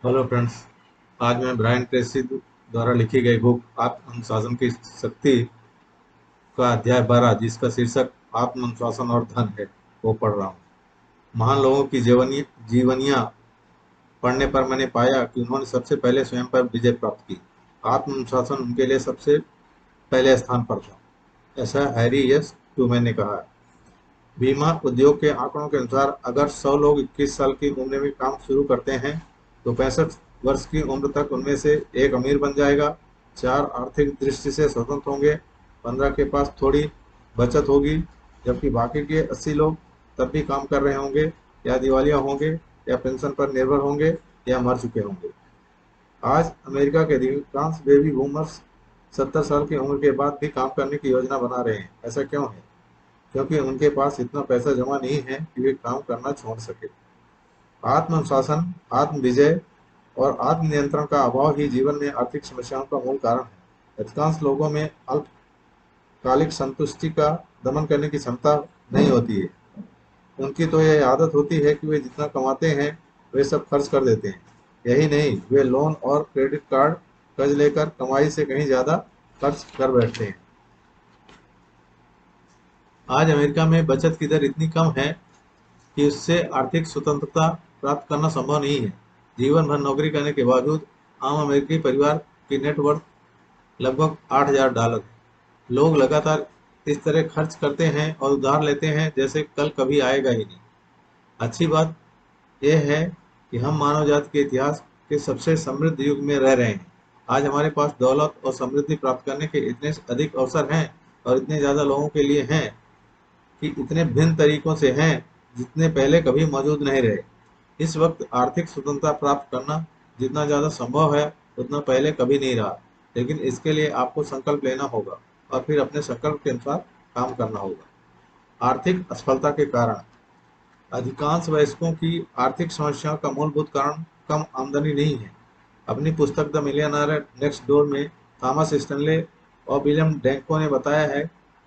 Hello friends. आज मैं Brian Tracy द्वारा लिखी गई बुक आत्म अनुशासन की शक्ति का अध्याय 12 जिसका शीर्षक आत्म अनुशासन और धन है वो पढ़ रहा हूँ। महान लोगों की जीवनियाँ पढ़ने पर मैंने पाया कि उन्होंने सबसे पहले स्वयं पर विजय प्राप्त की। आत्म अनुशासन उनके लिए सबसे पहले स्थान पर था, ऐसा हैरी यस ट्रूमैन ने कहा। बीमा उद्योग के आंकड़ों के अनुसार अगर 100 लोग 21 साल की उम्र में काम शुरू करते हैं तो 65 वर्ष की उम्र तक उनमें से एक अमीर बन जाएगा, 4 आर्थिक दृष्टि से स्वतंत्र होंगे, 15 के पास थोड़ी बचत होगी, जबकि बाकी के 80 लोग तब भी काम कर रहे होंगे, या दिवालिया होंगे, या पेंशन पर निर्भर होंगे, या मर चुके होंगे। आज अमेरिका के अधिकांश बेबी बूमर्स 70 साल की उम्र के बाद भी काम करने की योजना बना रहे हैं। ऐसा क्यों है? क्योंकि उनके पास इतना पैसा जमा नहीं है कि वे काम करना छोड़ सके। आत्मअनुशासन, आत्म विजय और आत्म नियंत्रण का अभाव ही जीवन में आर्थिक समस्याओं का मूल कारण है। अधिकांश लोगों में अल्पकालिक संतुष्टि का दमन करने की क्षमता नहीं होती है। उनकी तो यह आदत होती है कि वे जितना कमाते हैं वे सब खर्च कर देते हैं। यही नहीं, वे लोन और क्रेडिट कार्ड कर्ज लेकर कमाई से कहीं ज्यादा खर्च कर बैठते हैं। आज अमेरिका में बचत की दर इतनी कम है कि उससे आर्थिक स्वतंत्रता प्राप्त करना संभव नहीं है। जीवन भर नौकरी करने के बावजूद आम अमेरिकी परिवार की नेटवर्थ लगभग $8,000 है। लोग लगातार इस तरह खर्च करते हैं और उधार लेते हैं जैसे कल कभी आएगा ही नहीं। अच्छी बात यह है कि हम मानव जाति के इतिहास के सबसे समृद्ध युग में रह रहे हैं। आज हमारे पास दौलत और समृद्धि प्राप्त करने के इतने अधिक अवसर हैं और इतने ज़्यादा लोगों के लिए हैं कि इतने भिन्न तरीकों से हैं जितने पहले कभी मौजूद नहीं रहे। इस वक्त आर्थिक स्वतंत्रता प्राप्त करना जितना ज़्यादा संभव है उतना पहले कभी नहीं रहा, लेकिन इसके लिए आपको संकल्प लेना होगा और फिर अपने संकल्प के अनुसार काम करना होगा। आर्थिक असफलता के कारण अधिकांश वयस्कों की आर्थिक समस्याओं का मूलभूत कारण कम आमदनी नहीं है। अपनी पुस्तक द मिलियनेयर नेक्स्ट डोर में थॉमस स्टैनले और विलियम डैंको ने बताया है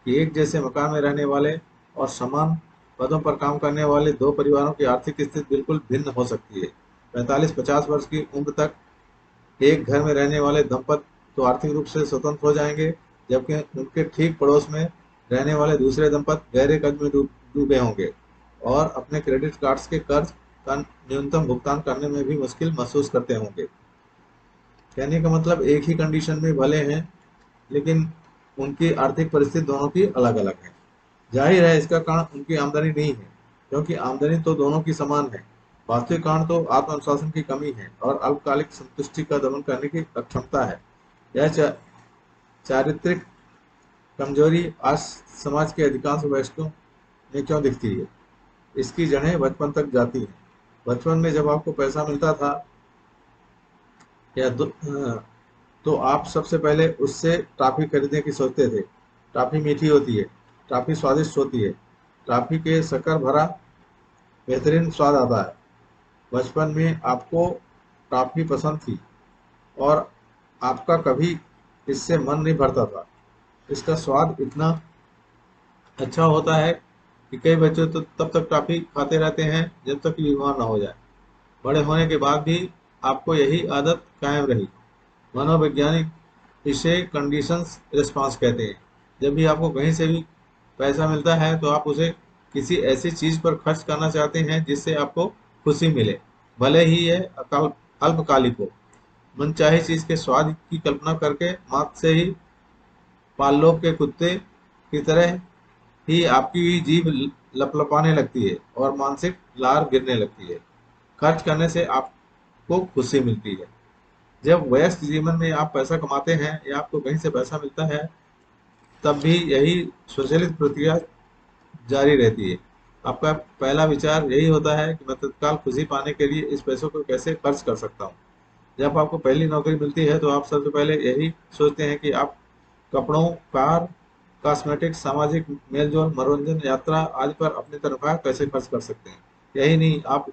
कि एक जैसे मकान में रहने वाले और समान पदों पर काम करने वाले दो परिवारों की आर्थिक स्थिति बिल्कुल भिन्न हो सकती है। 45-50 वर्ष की उम्र तक एक घर में रहने वाले दंपत तो आर्थिक रूप से स्वतंत्र हो जाएंगे, जबकि उनके ठीक पड़ोस में रहने वाले दूसरे दंपत गहरे कर्ज में डूबे होंगे और अपने क्रेडिट कार्ड्स के कर्ज का न्यूनतम भुगतान करने में भी मुश्किल महसूस करते होंगे। कहने का मतलब एक ही कंडीशन में भले हैं, लेकिन उनकी आर्थिक परिस्थिति दोनों की अलग अलग है। जाहिर है इसका कारण उनकी आमदनी नहीं है, क्योंकि आमदनी तो दोनों की समान है। वास्तविक कारण तो आत्मअनुशासन की कमी है और अल्पकालिक संतुष्टि का दमन करने की अक्षमता है। यह चारित्रिक कमजोरी आज समाज के अधिकांश वयस्कों में क्यों दिखती है? इसकी जड़ें बचपन तक जाती हैं। बचपन में जब आपको पैसा मिलता था या तो आप सबसे पहले उससे टॉफी खरीदने की सोचते थे। टॉफी मीठी होती है, टॉफी स्वादिष्ट होती है, टॉफी के शक्कर भरा बेहतरीन स्वाद आता है। बचपन में आपको टॉफी पसंद थी और आपका कभी इससे मन नहीं भरता था। इसका स्वाद इतना अच्छा होता है कि कई बच्चे तो तब तक टॉफी खाते रहते हैं जब तक कि बीमार ना हो जाए। बड़े होने के बाद भी आपको यही आदत कायम रही। मनोवैज्ञानिक इसे कंडीशंस रिस्पांस कहते हैं। जब भी आपको कहीं से भी पैसा मिलता है तो आप उसे किसी ऐसी चीज पर खर्च करना चाहते हैं जिससे आपको खुशी मिले, भले ही यह अल्पकालिक हो। मनचाही चीज के स्वाद की कल्पना करके मात्र से ही पाल्लों के कुत्ते की तरह ही आपकी भी जीभ लपलपाने लगती है और मानसिक लार गिरने लगती है। खर्च करने से आपको खुशी मिलती है। जब व्यस्त जीवन में आप पैसा कमाते हैं या आपको कहीं से पैसा मिलता है, तब भी यही स्वचालित प्रक्रिया जारी रहती है। आपका पहला विचार यही होता है कि मैं तत्काल खुशी पाने के लिए इस पैसों को कैसे खर्च कर सकता हूँ। जब आपको पहली नौकरी मिलती है तो आप सबसे पहले यही सोचते हैं कि आप कपड़ों, कार, कॉस्मेटिक्स, सामाजिक मेलजोल, मनोरंजन, यात्रा आदि पर अपनी तनख्वाह कैसे खर्च कर सकते हैं। यही नहीं, आप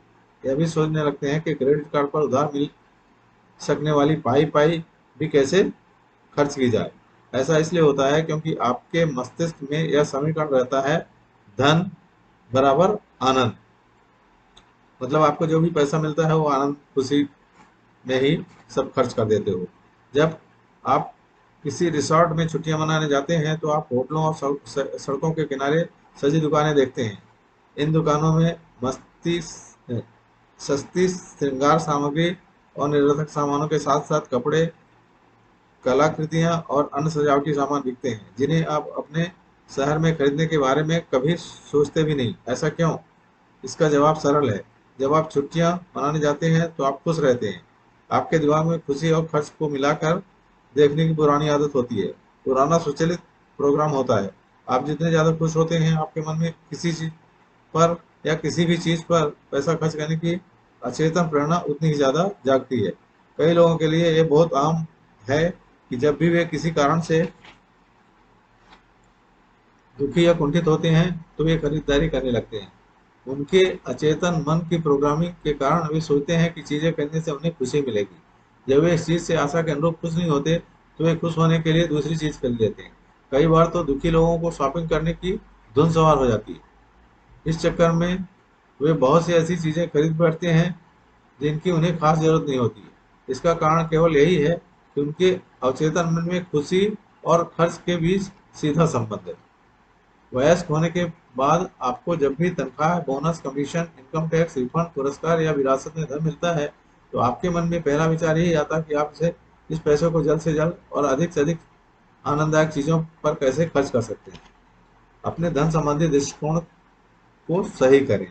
यह भी सोचने लगते हैं कि क्रेडिट कार्ड पर उधार मिल सकने वाली पाई पाई भी कैसे खर्च की जाए। ऐसा इसलिए होता है क्योंकि आपके मस्तिष्क में यह समीकरण रहता है, धन बराबर आनंद। मतलब आपको जो भी पैसा मिलता है वो आनंद, खुशी में ही सब खर्च कर देते हो। जब आप किसी रिसोर्ट में छुट्टियां मनाने जाते हैं तो आप होटलों और सड़कों के किनारे सजी दुकानें देखते हैं। इन दुकानों में मस्ती सस्ती श्रृंगार सामग्री और निरर्थक सामानों के साथ साथ कपड़े, कलाकृतियां और अन्य सजावटी सामान बिकते हैं जिन्हें आप अपने शहर में खरीदने के बारे में कभी सोचते भी नहीं। ऐसा क्यों? इसका जवाब सरल है। जब आप छुट्टियां मनाने जाते हैं तो आप खुश रहते हैं। आपके दिमाग में खुशी और खर्च को मिलाकर देखने की पुरानी आदत होती है, पुराना स्वचालित प्रोग्राम होता है। आप जितने ज्यादा खुश होते हैं, आपके मन में किसी चीज पर या किसी भी चीज पर पैसा खर्च करने की अचेतन प्रेरणा उतनी ही ज्यादा जागती है। कई लोगों के लिए ये बहुत आम है कि जब भी वे किसी कारण से दुखी या कुंठित होते हैं तो वे खरीदारी करने लगते हैं। उनके अचेतन मन की प्रोग्रामिंग के कारण वे सोचते हैं कि चीजें खरीदने से उन्हें खुशी मिलेगी। जब वे इस चीज से आशा के अनुरूप खुश नहीं होते तो वे खुश होने के लिए दूसरी चीज खरीद लेते हैं। कई बार तो दुखी लोगों को शॉपिंग करने की धुन सवार हो जाती है। इस चक्कर में वे बहुत सी ऐसी चीजें खरीद बैठते हैं जिनकी उन्हें खास जरूरत नहीं होती है। इसका कारण केवल यही है कि उनके अवचेतन मन में खुशी और खर्च के बीच सीधा संबंध है। वयस्क होने के बाद आपको जब भी तनख्वाह, bonus, commission, income tax refund, पुरस्कार या विरासत में धन मिलता है तो आपके मन में पहला विचार यही आता है कि आप इस पैसे को जल्द से जल्द और अधिक से अधिक आनंददायक चीजों पर कैसे खर्च कर सकते हैं। अपने धन संबंधी दृष्टिकोण को सही करें।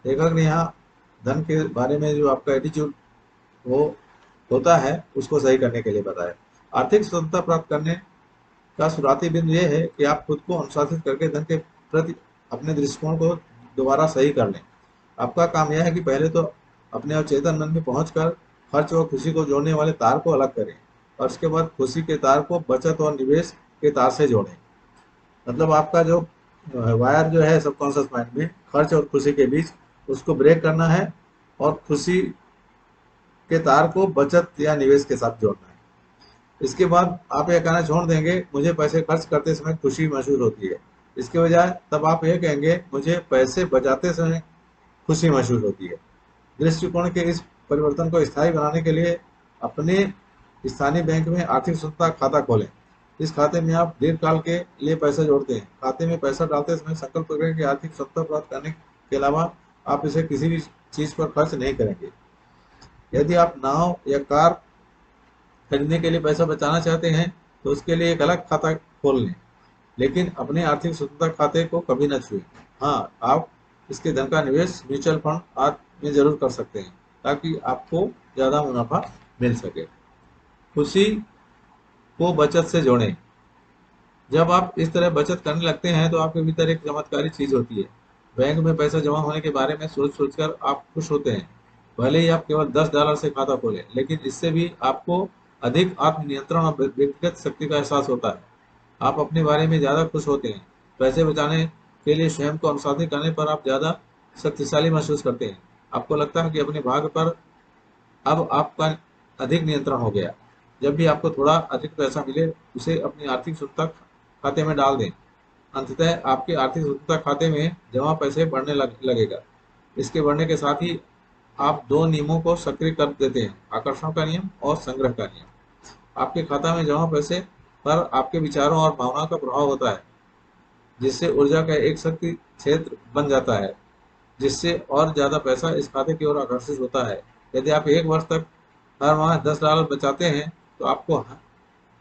लेखक ने यहाँ धन के बारे में जो आपका एटीट्यूड वो होता है उसको सही करने के लिए बताया। आर्थिक स्वतंत्रता प्राप्त करने का शुरुआती बिंदु यह है कि आप खुद को अनुशासित करके धन के प्रति अपने दृष्टिकोण को दोबारा सही कर लें। आपका काम यह है कि पहले तो अपने अवचेतन मन में पहुंचकर खर्च और खुशी को जोड़ने वाले तार को अलग करें और उसके बाद खुशी के तार को बचत और निवेश के तार से जोड़ें। मतलब आपका जो वायर जो है सबकॉन्शियस माइंड में खर्च और खुशी के बीच, उसको ब्रेक करना है और खुशी के तार को बचत या निवेश के साथ जोड़ना है। इसके बाद आप यह कहना छोड़ देंगे मुझे पैसे खर्च करते समय खुशी महसूस होती है। इसके बजाय तब आप यह कहेंगे मुझे पैसे बचाते समय खुशी महसूस होती है। दृष्टिकोण के इस परिवर्तन को स्थायी बनाने के लिए अपने स्थानीय बैंक में आर्थिक स्वतंत्रता खाता खोलें। इस खाते में आप दीर्घकाल के लिए पैसा जोड़ते हैं। खाते में पैसा डालते समय संकल्प करें कि आर्थिक स्वतंत्रता प्राप्त करने के अलावा आप इसे किसी भी चीज पर खर्च नहीं करेंगे। यदि आप नाव या कार खरीदने के लिए पैसा बचाना चाहते हैं तो उसके लिए एक अलग खाता खोल लें, लेकिन अपने आर्थिक स्वतंत्रता खाते को कभी न छुएं। हाँ, आप इसके धन का निवेश म्यूचुअल फंड आदि में जरूर कर सकते हैं ताकि आपको ज्यादा मुनाफा मिल सके। खुशी को बचत से जोड़ें। जब आप इस तरह बचत करने लगते हैं तो आपके भीतर एक चमत्कारी चीज होती है। बैंक में पैसा जमा होने के बारे में सोच सोचकर आप खुश होते हैं। भले ही आप केवल $10 से खाता खोलें, लेकिन इससे भी आपको अधिक आत्मनियंत्रण और व्यक्तिगत शक्ति का एहसास होता है। आप अपने बारे में ज्यादा खुश होते हैं। पैसे बचाने के लिए स्वयं को अनुशासित करने पर आप ज्यादा शक्तिशाली महसूस करते हैं। आपको लगता है कि अपने भाग्य पर अब आपका अधिक नियंत्रण हो गया। जब भी आपको थोड़ा अधिक पैसा मिले उसे अपनी आर्थिक स्वतंत्रता खाते में डाल दें। अंततः आपके आर्थिक स्वतंत्रता खाते में जमा पैसे बढ़ने लगेगा। इसके बढ़ने के साथ ही आप दो नियमों को सक्रिय कर देते हैं, आकर्षण का नियम और संग्रह का नियम। आपके खाता में जमा पैसे पर आपके विचारों और भावनाओं का प्रभाव होता है, जिससे ऊर्जा का एक शक्ति क्षेत्र बन जाता है, जिससे और ज्यादा पैसा इस खाते की ओर आकर्षित होता है। यदि आप एक वर्ष तक हर माह $10 बचाते हैं तो आपको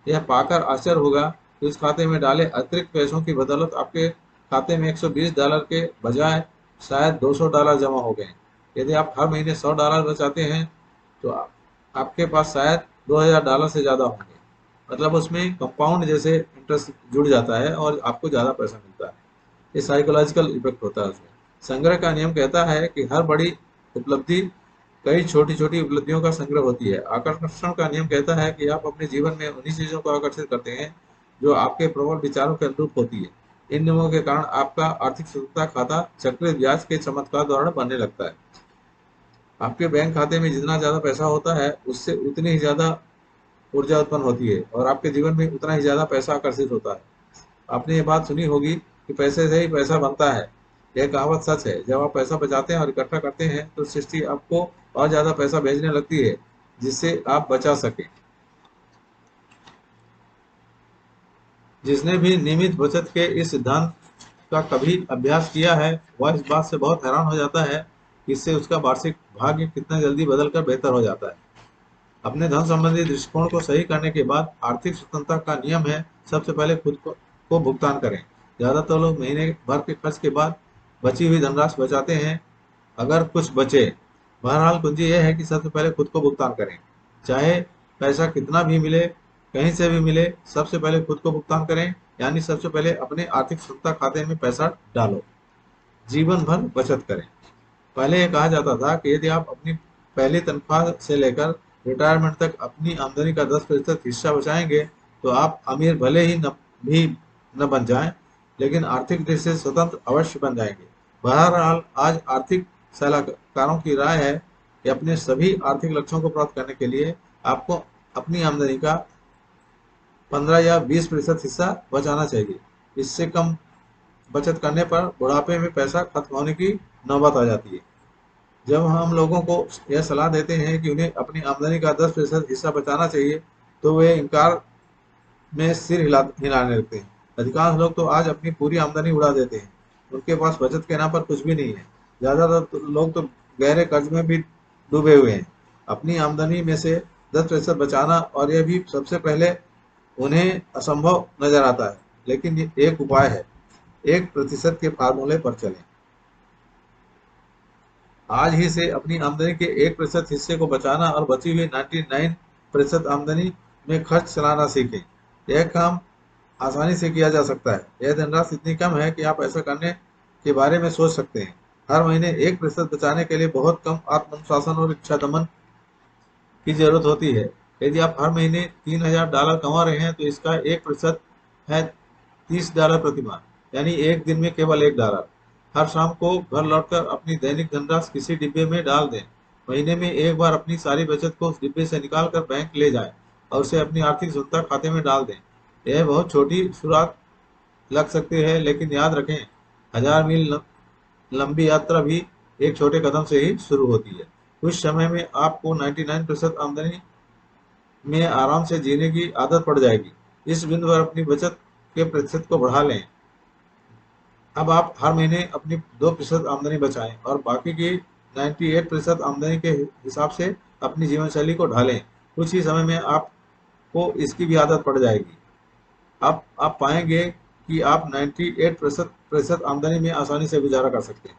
यह पाकर आश्चर्य होगा कि उस खाते में डाले अतिरिक्त पैसों की बदौलत आपके खाते में $120 के बजाय शायद $200 जमा हो गए। यदि आप हर महीने $100 बचाते हैं तो आपके पास शायद $2000 से ज्यादा होंगे। मतलब उसमें कंपाउंड जैसे इंटरेस्ट जुड़ जाता है और आपको ज्यादा पैसा मिलता है। ये साइकोलॉजिकल इफेक्ट होता है उसमें। संग्रह का नियम कहता है कि हर बड़ी उपलब्धि कई छोटी छोटी उपलब्धियों का संग्रह होती है। आकर्षण का नियम कहता है कि आप अपने जीवन में उन्हीं चीजों को आकर्षित करते हैं जो आपके प्रबल विचारों के अनुरूप होती है। इन नियमों के कारण आपका आर्थिक स्वतंत्रता खाता चक्रवृद्धि ब्याज के चमत्कार द्वारा बनने लगता है। आपके बैंक खाते में जितना ज्यादा पैसा होता है उससे उतनी ही ज्यादा ऊर्जा उत्पन्न होती है और आपके जीवन में उतना ही ज्यादा पैसा आकर्षित होता है। आपने ये बात सुनी होगी कि पैसे से ही पैसा बनता है। यह कहावत सच है। जब आप पैसा बचाते हैं और इकट्ठा करते हैं तो सृष्टि आपको और ज्यादा पैसा भेजने लगती है। जिससे आप बचा सकें। जिसने भी नियमित बचत के इस सिद्धांत का कभी अभ्यास किया है वह इस बात से बहुत हैरान हो जाता है कि इससे उसका वार्षिक भाग्य कितना जल्दी बदलकर बेहतर हो जाता है। अपने धन संबंधी दृष्टिकोण को सही करने के बाद आर्थिक स्वतंत्रता का नियम है, सबसे पहले खुद को भुगतान करें। ज्यादातर लोग महीने भर के खर्च के बाद बची हुई धनराशि बचाते हैं, अगर कुछ बचे। बहरहाल कुंजी यह है कि सबसे पहले खुद को भुगतान करें। चाहे पैसा कितना भी मिले, कहीं से भी मिले, सबसे पहले खुद को भुगतान करें। यानी सबसे पहले अपने आर्थिक स्वतंत्रता खाते में पैसा डालो, जीवन भर बचत करें। पहले यह कहा जाता था कि यदि आप अपनी पहली तनख्वाह से लेकर रिटायरमेंट तक अपनी आमदनी का 10% हिस्सा बचाएंगे तो आप अमीर भले ही न बन जाएं, लेकिन आर्थिक दृष्टि से स्वतंत्र अवश्य बन जाएंगे। बहरहाल आज आर्थिक सलाहकारों की राय है कि अपने सभी आर्थिक लक्ष्यों को प्राप्त करने के लिए आपको अपनी आमदनी का 15 या 20% हिस्सा बचाना चाहिए। इससे कम बचत करने पर बुढ़ापे में पैसा खत्म होने की नौबत आ जाती है। जब हम लोगों को यह सलाह देते हैं कि उन्हें अपनी आमदनी का 10% हिस्सा बचाना चाहिए, तो वे इनकार में सिर हिलाने लगते हैं। अधिकांश लोग तो आज अपनी पूरी आमदनी उड़ा देते हैं, उनके पास बचत के नाम पर कुछ भी नहीं है। ज्यादातर लोग तो गहरे कर्ज में भी डूबे हुए हैं। अपनी आमदनी में से 10% बचाना, और यह भी सबसे पहले उन्हें असंभव नजर आता है, लेकिन ये एक उपाय है। 1% के फार्मूले पर चलें। आज ही से अपनी आमदनी के 1% हिस्से को बचाना और बची हुई 99% आमदनी में खर्च चलाना सीखें। यह काम आसानी से किया जा सकता है। यह धनराशि इतनी कम है कि आप ऐसा करने के बारे में सोच सकते हैं। हर महीने 1% बचाने के लिए बहुत कम आत्मनुशासन और इच्छा दमन की जरूरत होती है। यदि आप हर महीने $3000 कमा रहे हैं तो इसका 1% है $30 प्रति माह, यानी एक दिन में केवल $1। हर शाम को घर लौटकर अपनी दैनिक धनराशि किसी डिब्बे में डाल दें। महीने में एक बार अपनी सारी बचत को उस डिब्बे से निकालकर बैंक ले जाएं और उसे अपनी आर्थिक स्वतंत्रता खाते में डाल दें। यह बहुत छोटी शुरुआत लग सकती है, लेकिन याद रखें, 1000 मील लंबी यात्रा भी एक छोटे कदम से ही शुरू होती है। कुछ समय में आपको 99% आमदनी में आराम से जीने की आदत पड़ जाएगी। इस बिंदु पर अपनी बचत के प्रतिशत को बढ़ा लें। अब आप हर महीने अपनी 2% आमदनी बचाएं और बाकी की 98% आमदनी के हिसाब से अपनी जीवन शैली को ढालें। कुछ ही समय में आपको इसकी भी आदत पड़ जाएगी। अब आप पाएंगे कि आप 98% आमदनी में आसानी से गुजारा कर सकते हैं।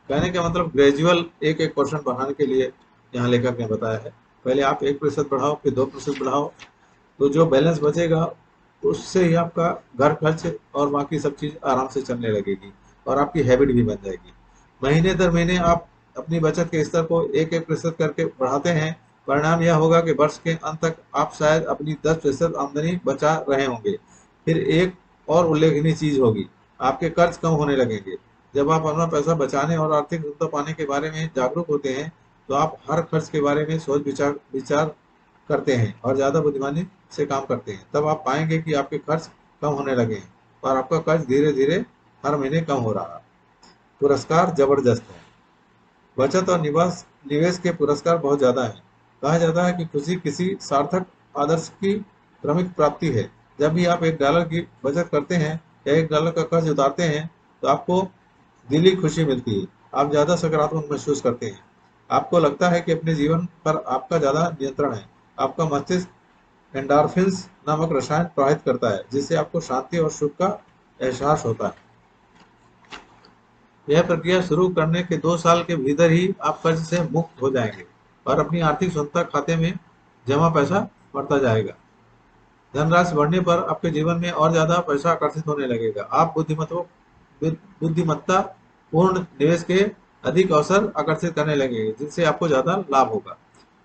कहने का मतलब ग्रेजुअल एक एक परसेंट बढ़ाने के लिए यहाँ लेखक ने बताया है। पहले आप 1% बढ़ाओ, फिर 2% बढ़ाओ, तो जो बैलेंस बचेगा उससे ही आपका घर खर्च और बाकी सब चीज आराम से चलने लगेगी और आपकी हैबिट भी बन जाएगी। महीने दर महीने आप अपनी बचत के स्तर को 1-1% करके बढ़ाते हैं। परिणाम यह होगा कि वर्ष के अंत तक आप शायद अपनी 10% आमदनी बचा रहे होंगे। फिर एक और उल्लेखनीय चीज होगी, आपके कर्ज कम होने लगेंगे। जब आप अपना पैसा बचाने और आर्थिक स्वतंत्रता पाने के बारे में जागरूक होते हैं तो आप हर खर्च के बारे में सोच विचार विचार करते हैं और ज्यादा बुद्धिमानी से काम करते हैं। तब आप पाएंगे कि आपके खर्च कम होने लगे हैं और आपका कर्ज धीरे धीरे हर महीने कम हो रहा है। पुरस्कार जबरदस्त है। बचत और निवेश के पुरस्कार बहुत ज्यादा है। कहा जाता है कि खुशी किसी सार्थक आदर्श की क्रमिक प्राप्ति है। जब भी आप $1 की बचत करते हैं या $1 का कर्ज उतारते हैं तो आपको दिली खुशी मिलती है। आप ज्यादा सकारात्मक महसूस करते हैं। आपको लगता है कि अपने जीवन पर आपका ज्यादा नियंत्रण है। आपका मस्तिष्क एंडोर्फिन्स नामक रसायन प्रवाहित करता है, जिससे आपको शांति और सुख का एहसास होता है। यह प्रक्रिया शुरू करने के 2 साल के भीतर ही आप कर्ज से मुक्त हो जाएंगे और अपनी आर्थिक स्वतंत्रता खाते में जमा पैसा बढ़ता जाएगा। धनराशि बढ़ने पर आपके जीवन में और ज्यादा पैसा आकर्षित होने लगेगा। आप बुद्धिमत्ता पूर्ण निवेश के अधिक अवसर आकर्षित करने लगेंगे, जिनसे आपको ज्यादा लाभ होगा।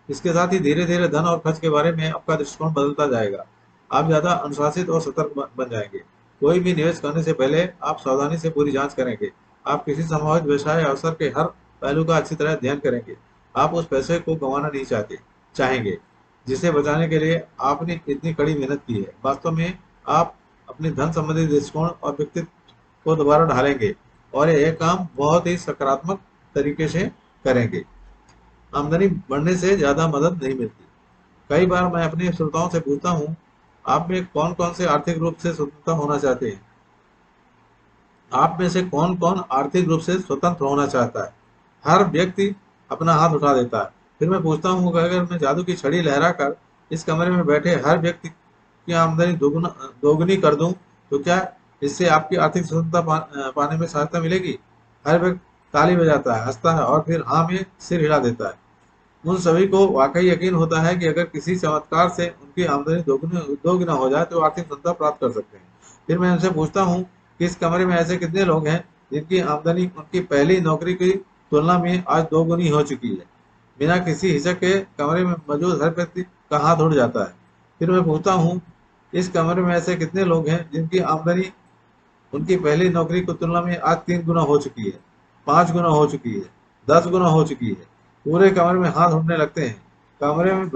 इसके साथ ही धीरे धीरे धन और खर्च के बारे में आपका दृष्टिकोण बदलता जाएगा। आप ज्यादा अनुशासित और सतर्क बन जाएंगे। कोई भी निवेश करने से पहले आप सावधानी से पूरी जांच करेंगे। आप किसी संभावित व्यवसाय अवसर के हर पहलू का अच्छी तरह अध्ययन करेंगे। आप उस पैसे को गंवाना नहीं चाहेंगे जिसे बचाने के लिए आपने इतनी कड़ी मेहनत की है। वास्तव में आप अपने धन संबंधी दृष्टिकोण और व्यक्तित्व को दोबारा ढालेंगे और यह काम बहुत ही सकारात्मक तरीके से करेंगे। आमदनी बढ़ने से ज्यादा मदद नहीं मिलती। कई बार मैं अपने श्रोताओं से पूछता हूँ, आप में कौन कौन से आर्थिक रूप से स्वतंत्र होना चाहते हैं? आप में से कौन कौन आर्थिक रूप से स्वतंत्र होना चाहता है? हर व्यक्ति अपना हाथ उठा देता है। फिर मैं पूछता हूँ कि अगर मैं जादू की छड़ी लहरा कर इस कमरे में बैठे हर व्यक्ति की आमदनी दोगुनी कर दूं, तो क्या इससे आपकी आर्थिक स्वतंत्रता पाने में सहायता मिलेगी? हर व्यक्ति ताली बजाता है, हंसता है और फिर हाँ में सिर हिला देता है। उन सभी को वाकई यकीन होता है कि अगर किसी चमत्कार से उनकी आमदनी दोगुना हो जाए तो आर्थिक स्वतंत्रता प्राप्त कर सकते हैं। फिर मैं उनसे पूछता हूँ कि इस कमरे में ऐसे कितने लोग हैं जिनकी आमदनी उनकी पहली नौकरी की तुलना में आज दोगुनी हो चुकी है? बिना किसी हिचक के कमरे में मौजूद हर व्यक्ति का हाथ उठ जाता है। फिर मैं पूछता हूँ, इस कमरे में ऐसे कितने लोग हैं जिनकी आमदनी उनकी पहली नौकरी की तुलना में आज 3 गुना हो चुकी है, 5 गुना हो चुकी है, 10 गुना हो चुकी है? पूरे कमरे में हाथ उठने लगते हैं। कमरे में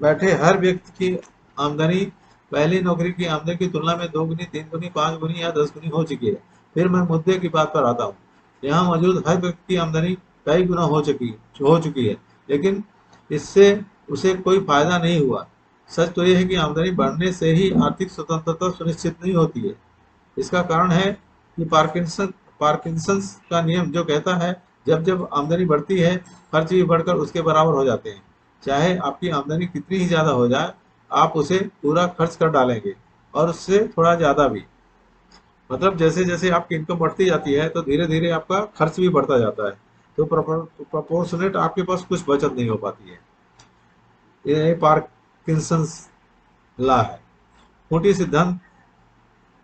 बैठे हर व्यक्ति की आमदनी पहली नौकरी की आमदनी की तुलना में 2 गुनी, 3 गुनी, 5 गुनी या 10 गुनी हो चुकी है। फिर मैं मुद्दे की बात पर आता हूँ। यहाँ मौजूद हर व्यक्ति की आमदनी कई गुना हो चुकी है, लेकिन इससे उसे कोई फायदा नहीं हुआ। सच तो यह है कि आमदनी बढ़ने से ही आर्थिक स्वतंत्रता सुनिश्चित नहीं होती है। इसका कारण है कि पार्किंसंस का नियम जो कहता है, जब जब आमदनी बढ़ती है खर्च भी बढ़कर उसके बराबर हो जाते हैं। चाहे आपकी आमदनी कितनी ही ज्यादा हो जाए, आप उसे पूरा खर्च कर डालेंगे और उससे थोड़ा ज्यादा भी। मतलब जैसे जैसे आपकी इनकम बढ़ती जाती है तो धीरे धीरे आपका खर्च भी बढ़ता जाता है, तो प्रोपोर्शनेट आपके पास कुछ बचत नहीं हो पाती है। ये पार्किंसंस लॉ है। खूंटी सिद्धांत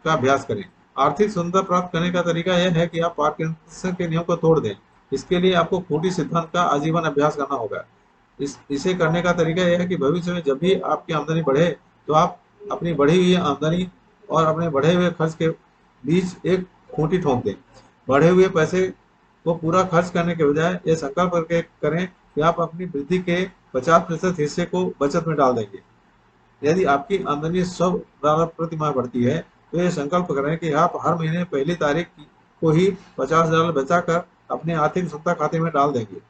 का अभ्यास करें। आर्थिक स्वतंत्रता प्राप्त करने का तरीका यह है कि आप पार्किंसन के नियम को तोड़ दें। इसके लिए आपको खूंटी सिद्धांत का आजीवन अभ्यास करना होगा। इसे करने का तरीका यह है कि भविष्य में जब भी आपकी आमदनी बढ़े तो आप अपनी बढ़ी हुई आमदनी और अपने बढ़े हुए खर्च के बीच एक खूंटी ठोक दें। बढ़े हुए पैसे को पूरा खर्च करने के बजाय ये संकल्प करके करें कि आप अपनी वृद्धि के 50% हिस्से को बचत में डाल देंगे। यदि आपकी आमदनी $100 प्रति माह बढ़ती है तो ये संकल्प करें कि आप हर महीने पहली तारीख को ही $50 बचाकर अपने आर्थिक स्वतंत्रता खाते में डाल देंगे।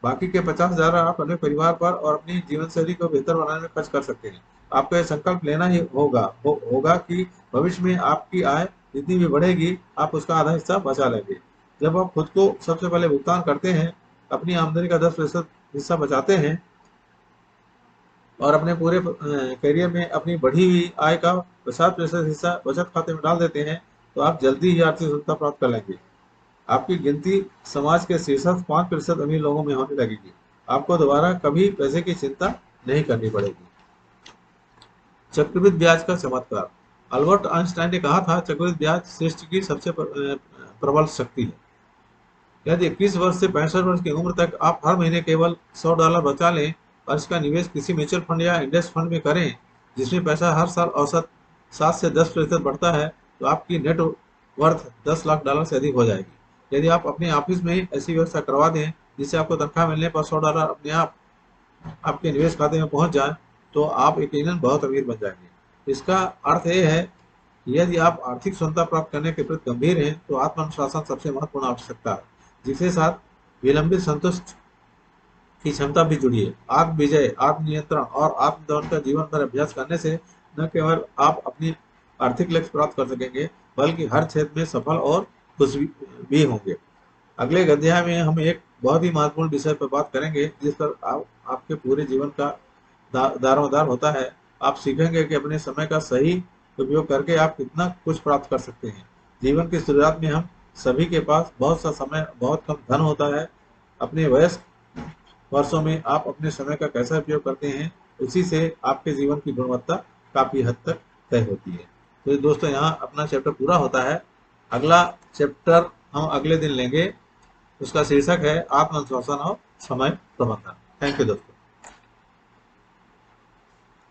बाकी के $50 आप अपने परिवार पर और अपनी जीवन शैली को बेहतर बनाने में खर्च कर सकते हैं। आपको यह संकल्प लेना ही होगा कि भविष्य में आपकी आय जितनी भी बढ़ेगी आप उसका आधा हिस्सा बचा लेंगे। जब आप खुद को सबसे पहले भुगतान करते हैं, अपनी आमदनी का 10% हिस्सा बचाते हैं और अपने पूरे करियर में अपनी बढ़ी हुई आय का 50% हिस्सा बचत खाते में डाल देते हैं, तो आप जल्दी ही आर्थिक स्वतंत्रता प्राप्त कर लेंगे। आपकी गिनती समाज के शीर्ष 5% अमीर लोगों में होने लगेगी। आपको दोबारा कभी पैसे की चिंता नहीं करनी पड़ेगी। चक्रवृद्धि ब्याज का चमत्कार। अल्बर्ट आइंस्टाइन ने कहा था, चक्रवृद्धि ब्याज सृष्टि की सबसे प्रबल शक्ति है। यदि 21 वर्ष से 65 वर्ष की उम्र तक आप हर महीने केवल $100 बचा लें और इसका निवेश किसी म्यूचुअल फंड या इंडेक्स फंड में करें जिसमें पैसा हर साल औसत 7 से 10% बढ़ता है, तो आपकी नेट वर्थ $10 लाख से अधिक हो जाएगी। यदि आप अपने ऑफिस में ही ऐसी व्यवस्था करवा दें जिससे आपको तनख्वाह मिलने पर $100 अपने आप आपके निवेश खाते में पहुंच जाए, तो आप यकीनन बहुत अमीर बन जाएंगे। इसका अर्थ यह है कि यदि आप आर्थिक स्वतंत्रता प्राप्त करने के प्रति गंभीर हैं तो आत्मानुशासन सबसे महत्वपूर्ण आवश्यकता है, जिसके साथ विलंबित संतुष्ट की क्षमता भी जुड़ी है। आत्म विजय, आत्मनियंत्रण और आत्मदमन का जीवन भर अभ्यास करने से न केवल आप अपनी आर्थिक लक्ष्य प्राप्त कर सकेंगे, बल्कि हर क्षेत्र में सफल और खुश भी होंगे। अगले अध्याय में हम एक बहुत ही महत्वपूर्ण विषय पर बात करेंगे जिस पर आपके पूरे जीवन का दारोमदार होता है। आप सीखेंगे कि अपने समय का सही उपयोग करके आप कितना कुछ प्राप्त कर सकते हैं। जीवन की शुरुआत में हम सभी के पास बहुत सा समय, बहुत कम धन होता है। अपने वयस्क वर्षों में आप अपने समय का कैसा उपयोग करते हैं, उसी से आपके जीवन की गुणवत्ता काफी हद तक तय होती है। तो दोस्तों, यहाँ अपना चैप्टर पूरा होता है। अगला चैप्टर हम अगले दिन लेंगे। उसका शीर्षक है आत्मअनुशासन और समय प्रबंधन। थैंक यू दोस्तों।